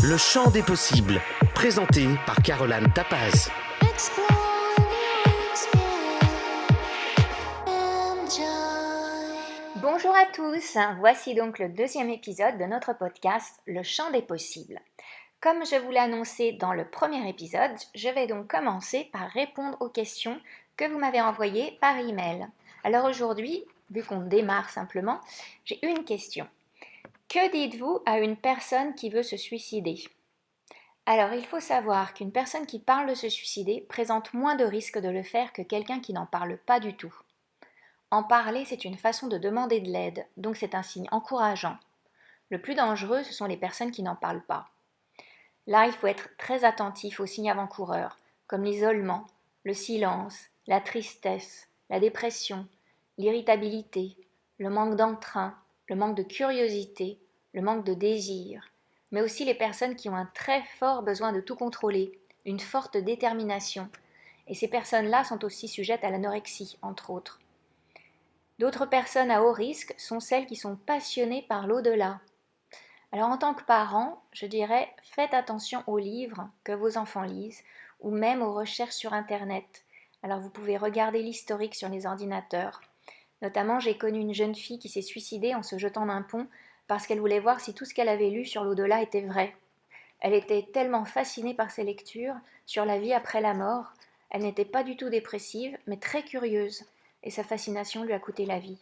Le champ des possibles, présenté par Caroline Tapaz. Bonjour à tous, voici donc le deuxième épisode de notre podcast Le champ des possibles. Comme je vous l'ai annoncé dans le premier épisode, je vais donc commencer par répondre aux questions que vous m'avez envoyées par email. Alors aujourd'hui, vu qu'on démarre simplement, j'ai une question. Que dites-vous à une personne qui veut se suicider ? Alors, il faut savoir qu'une personne qui parle de se suicider présente moins de risques de le faire que quelqu'un qui n'en parle pas du tout. En parler, c'est une façon de demander de l'aide, donc c'est un signe encourageant. Le plus dangereux, ce sont les personnes qui n'en parlent pas. Là, il faut être très attentif aux signes avant-coureurs, comme l'isolement, le silence, la tristesse, la dépression, l'irritabilité, le manque d'entrain, le manque de curiosité, le manque de désir, mais aussi les personnes qui ont un très fort besoin de tout contrôler, une forte détermination. Et ces personnes-là sont aussi sujettes à l'anorexie, entre autres. D'autres personnes à haut risque sont celles qui sont passionnées par l'au-delà. Alors en tant que parent, je dirais faites attention aux livres que vos enfants lisent ou même aux recherches sur Internet. Alors vous pouvez regarder l'historique sur les ordinateurs. Notamment, j'ai connu une jeune fille qui s'est suicidée en se jetant d'un pont parce qu'elle voulait voir si tout ce qu'elle avait lu sur l'au-delà était vrai. Elle était tellement fascinée par ses lectures sur la vie après la mort. Elle n'était pas du tout dépressive, mais très curieuse, et sa fascination lui a coûté la vie.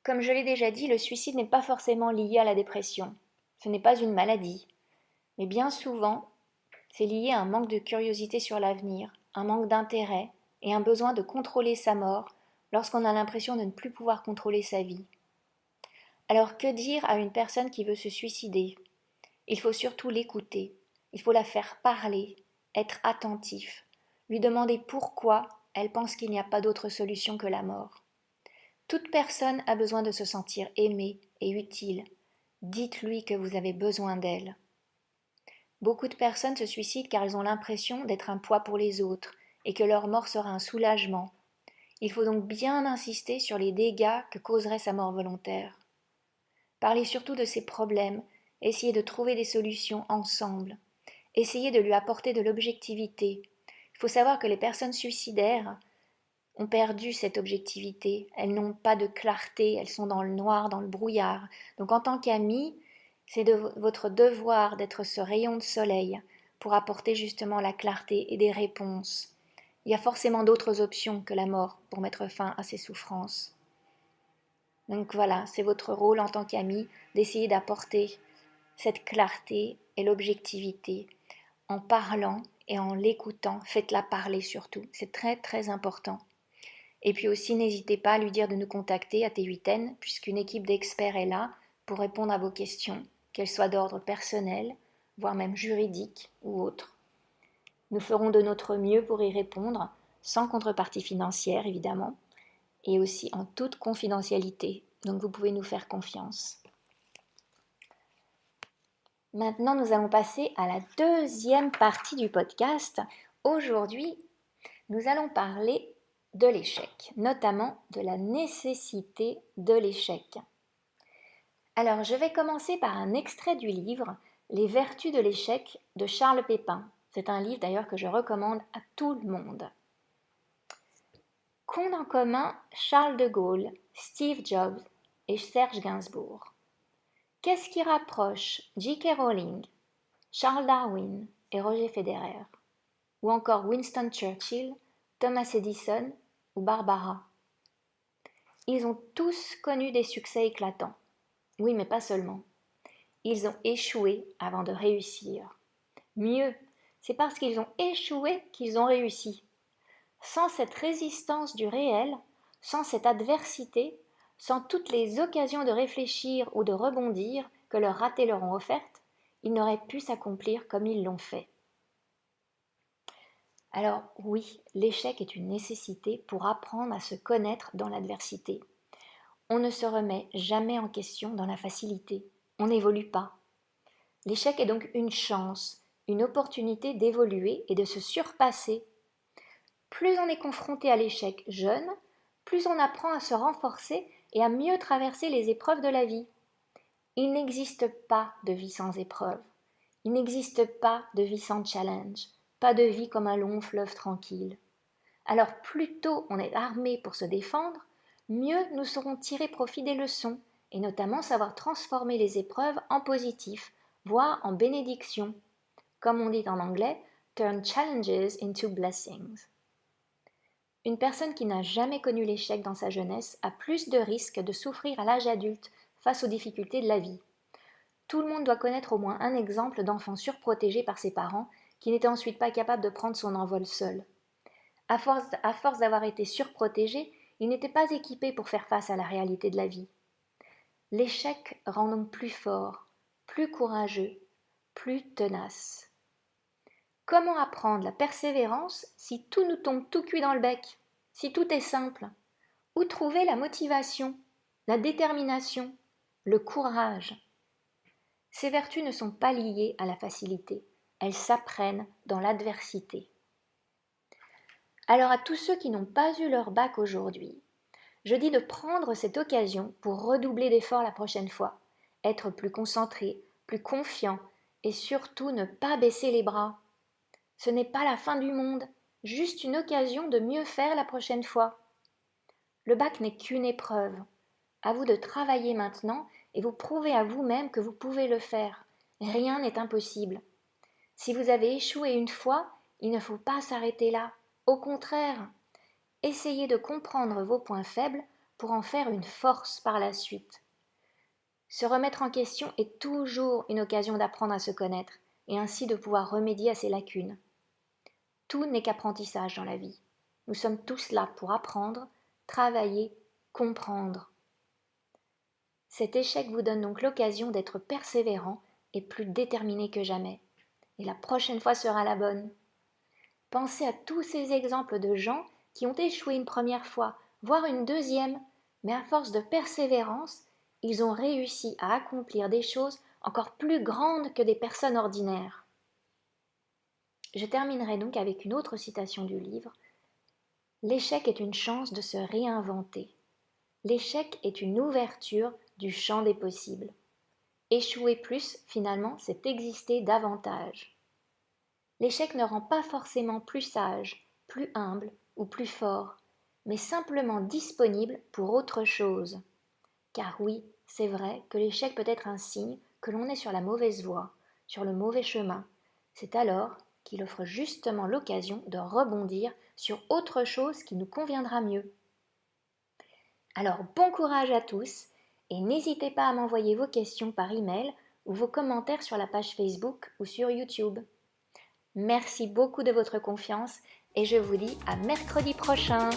Comme je l'ai déjà dit, le suicide n'est pas forcément lié à la dépression. Ce n'est pas une maladie. Mais bien souvent, c'est lié à un manque de curiosité sur l'avenir, un manque d'intérêt et un besoin de contrôler sa mort lorsqu'on a l'impression de ne plus pouvoir contrôler sa vie. Alors que dire à une personne qui veut se suicider ? Il faut surtout l'écouter, il faut la faire parler, être attentif, lui demander pourquoi elle pense qu'il n'y a pas d'autre solution que la mort. Toute personne a besoin de se sentir aimée et utile. Dites-lui que vous avez besoin d'elle. Beaucoup de personnes se suicident car elles ont l'impression d'être un poids pour les autres et que leur mort sera un soulagement. Il faut donc bien insister sur les dégâts que causerait sa mort volontaire. Parlez surtout de ses problèmes, essayez de trouver des solutions ensemble. Essayez de lui apporter de l'objectivité. Il faut savoir que les personnes suicidaires ont perdu cette objectivité, elles n'ont pas de clarté, elles sont dans le noir, dans le brouillard. Donc en tant qu'amis, c'est de votre devoir d'être ce rayon de soleil pour apporter justement la clarté et des réponses. Il y a forcément d'autres options que la mort pour mettre fin à ces souffrances. Donc voilà, c'est votre rôle en tant qu'ami d'essayer d'apporter cette clarté et l'objectivité en parlant et en l'écoutant. Faites-la parler surtout, c'est très très important. Et puis aussi, n'hésitez pas à lui dire de nous contacter à T8N, puisqu'une équipe d'experts est là pour répondre à vos questions, qu'elles soient d'ordre personnel, voire même juridique ou autre. Nous ferons de notre mieux pour y répondre, sans contrepartie financière évidemment, et aussi en toute confidentialité, donc vous pouvez nous faire confiance. Maintenant, nous allons passer à la deuxième partie du podcast. Aujourd'hui, nous allons parler de l'échec, notamment de la nécessité de l'échec. Alors, je vais commencer par un extrait du livre « Les vertus de l'échec » de Charles Pépin. C'est un livre d'ailleurs que je recommande à tout le monde. Qu'ont en commun Charles de Gaulle, Steve Jobs et Serge Gainsbourg ? Qu'est-ce qui rapproche J.K. Rowling, Charles Darwin et Roger Federer ? Ou encore Winston Churchill, Thomas Edison ou Barbara. Ils ont tous connu des succès éclatants. Oui, mais pas seulement. Ils ont échoué avant de réussir. Mieux, c'est parce qu'ils ont échoué qu'ils ont réussi. Sans cette résistance du réel, sans cette adversité, sans toutes les occasions de réfléchir ou de rebondir que leurs ratés leur ont offertes, ils n'auraient pu s'accomplir comme ils l'ont fait. Alors oui, l'échec est une nécessité pour apprendre à se connaître dans l'adversité. On ne se remet jamais en question dans la facilité. On n'évolue pas. L'échec est donc une chance, une opportunité d'évoluer et de se surpasser. Plus on est confronté à l'échec jeune, plus on apprend à se renforcer et à mieux traverser les épreuves de la vie. Il n'existe pas de vie sans épreuve. Il n'existe pas de vie sans challenge, pas de vie comme un long fleuve tranquille. Alors plus tôt on est armé pour se défendre, mieux nous saurons tirer profit des leçons et notamment savoir transformer les épreuves en positif, voire en bénédiction. Comme on dit en anglais, turn challenges into blessings. Une personne qui n'a jamais connu l'échec dans sa jeunesse a plus de risques de souffrir à l'âge adulte face aux difficultés de la vie. Tout le monde doit connaître au moins un exemple d'enfant surprotégé par ses parents qui n'était ensuite pas capable de prendre son envol seul. À force d'avoir été surprotégé, il n'était pas équipé pour faire face à la réalité de la vie. L'échec rend donc plus fort, plus courageux, plus tenace. Comment apprendre la persévérance si tout nous tombe tout cuit dans le bec, si tout est simple? Où trouver la motivation, la détermination, le courage? Ces vertus ne sont pas liées à la facilité, elles s'apprennent dans l'adversité. Alors à tous ceux qui n'ont pas eu leur bac aujourd'hui, je dis de prendre cette occasion pour redoubler d'efforts la prochaine fois, être plus concentré, plus confiant et surtout ne pas baisser les bras. Ce n'est pas la fin du monde, juste une occasion de mieux faire la prochaine fois. Le bac n'est qu'une épreuve. À vous de travailler maintenant et vous prouver à vous-même que vous pouvez le faire. Rien n'est impossible. Si vous avez échoué une fois, il ne faut pas s'arrêter là. Au contraire, essayez de comprendre vos points faibles pour en faire une force par la suite. Se remettre en question est toujours une occasion d'apprendre à se connaître et ainsi de pouvoir remédier à ses lacunes. Tout n'est qu'apprentissage dans la vie. Nous sommes tous là pour apprendre, travailler, comprendre. Cet échec vous donne donc l'occasion d'être persévérant et plus déterminé que jamais. Et la prochaine fois sera la bonne. Pensez à tous ces exemples de gens qui ont échoué une première fois, voire une deuxième, mais à force de persévérance, ils ont réussi à accomplir des choses encore plus grandes que des personnes ordinaires. Je terminerai donc avec une autre citation du livre. L'échec est une chance de se réinventer. L'échec est une ouverture du champ des possibles. Échouer plus, finalement, c'est exister davantage. L'échec ne rend pas forcément plus sage, plus humble ou plus fort, mais simplement disponible pour autre chose. Car oui, c'est vrai que l'échec peut être un signe que l'on est sur la mauvaise voie, sur le mauvais chemin. C'est alors qu'il offre justement l'occasion de rebondir sur autre chose qui nous conviendra mieux. Alors bon courage à tous et n'hésitez pas à m'envoyer vos questions par email ou vos commentaires sur la page Facebook ou sur YouTube. Merci beaucoup de votre confiance et je vous dis à mercredi prochain.